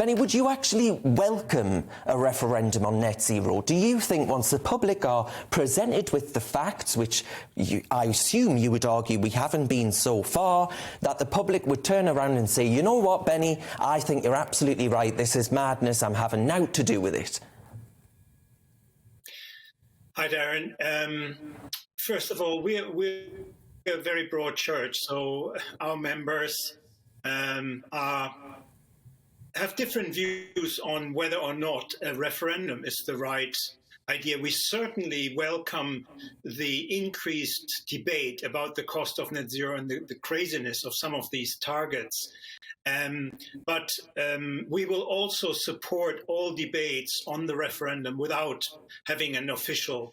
Benny, would you actually welcome a referendum on net zero? Do you think once the public are presented with the facts, which I assume you would argue we haven't been so far, that the public would turn around and say, you know what, Benny, I think you're absolutely right, this is madness, I'm having naught to do with it? Hi, Darren. First of all, we're a very broad church, so our members have different views on whether or not a referendum is the right idea. We certainly welcome the increased debate about the cost of net zero and the craziness of some of these targets. But we will also support all debates on the referendum without having an official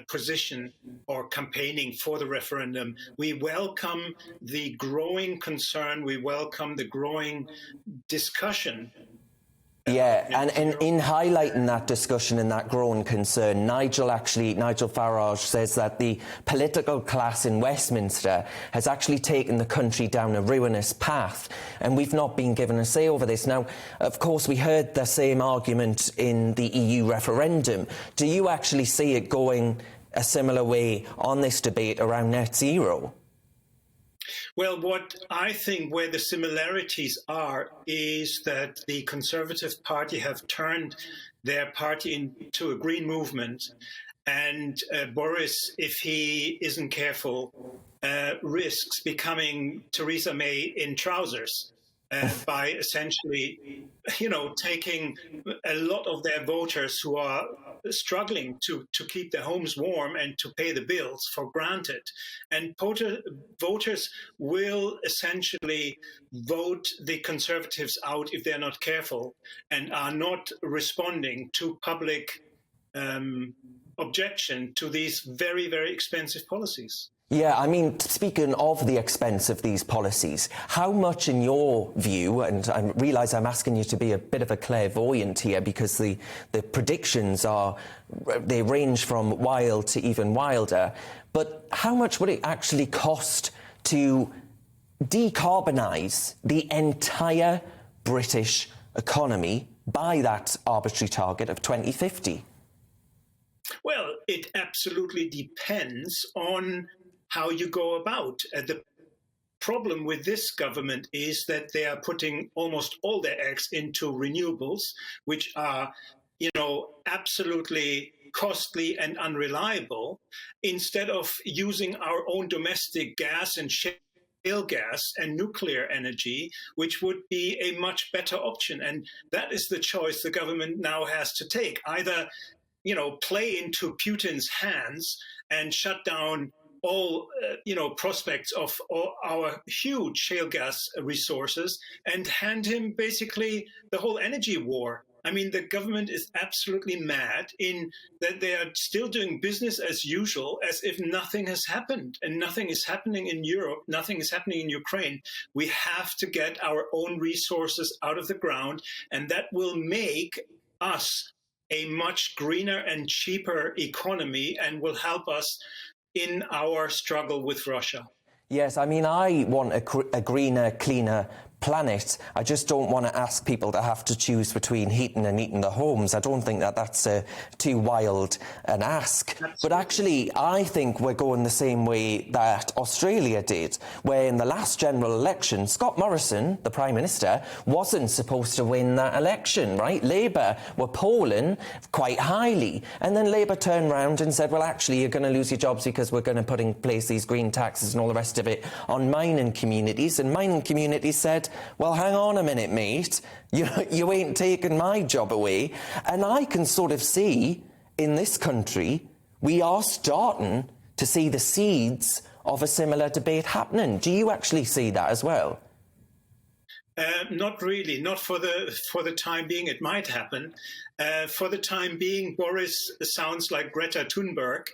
position or campaigning for the referendum. We welcome the growing concern, we welcome the growing discussion. Yeah, and in highlighting that discussion and that growing concern, Nigel Farage says that the political class in Westminster has actually taken the country down a ruinous path, and we've not been given a say over this. Now, of course, we heard the same argument in the EU referendum. Do you actually see it going a similar way on this debate around net zero? Well, what I think where the similarities are is that the Conservative Party have turned their party into a green movement. And Boris, if he isn't careful, risks becoming Theresa May in trousers by essentially, taking a lot of their voters who are struggling to keep their homes warm and to pay the bills for granted. And voters will essentially vote the Conservatives out if they're not careful and are not responding to public objection to these very, very expensive policies. Yeah, I mean, speaking of the expense of these policies, how much in your view, and I realise I'm asking you to be a bit of a clairvoyant here because the predictions they range from wild to even wilder, but how much would it actually cost to decarbonise the entire British economy by that arbitrary target of 2050? Well, it absolutely depends on how you go about. The problem with this government is that they are putting almost all their eggs into renewables, which are, absolutely costly and unreliable, instead of using our own domestic gas and shale gas and nuclear energy, which would be a much better option. And that is the choice the government now has to take. Either, play into Putin's hands and shut down all, prospects of all our huge shale gas resources and hand him basically the whole energy war. I mean, the government is absolutely mad in that they are still doing business as usual, as if nothing has happened. And nothing is happening in Europe, nothing is happening in Ukraine. We have to get our own resources out of the ground, and that will make us a much greener and cheaper economy and will help us in our struggle with Russia. Yes, I mean, I want a greener, cleaner planet. I just don't want to ask people to have to choose between heating and eating the homes. I don't think that that's too wild an ask. Absolutely. But actually, I think we're going the same way that Australia did, where in the last general election, Scott Morrison, the Prime Minister, wasn't supposed to win that election, right? Labour were polling quite highly. And then Labour turned round and said, well, actually, you're going to lose your jobs because we're going to put in place these green taxes and all the rest of it on mining communities. And mining communities said, well, hang on a minute, mate. You ain't taking my job away. And I can sort of see in this country, we are starting to see the seeds of a similar debate happening. Do you actually see that as well? Not really. Not for the time being. It might happen. For the time being, Boris sounds like Greta Thunberg,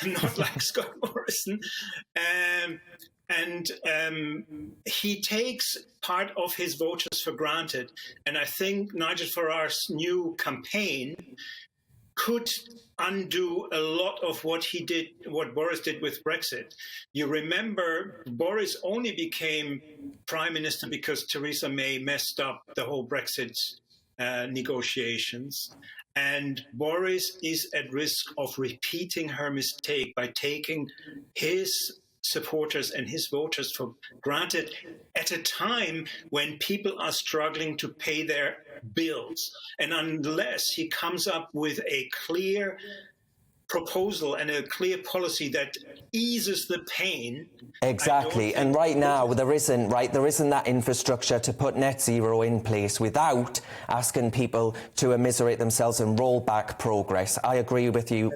not like Scott Morrison. And he takes part of his voters for granted. And I think Nigel Farage's new campaign could undo a lot of what Boris did with Brexit. You remember, Boris only became prime minister because Theresa May messed up the whole Brexit negotiations. And Boris is at risk of repeating her mistake by taking his supporters and his voters for granted at a time when people are struggling to pay their bills. And unless he comes up with a clear proposal and a clear policy that eases the pain. Exactly. And right now there isn't that infrastructure to put net zero in place without asking people to immiserate themselves and roll back progress. I agree with you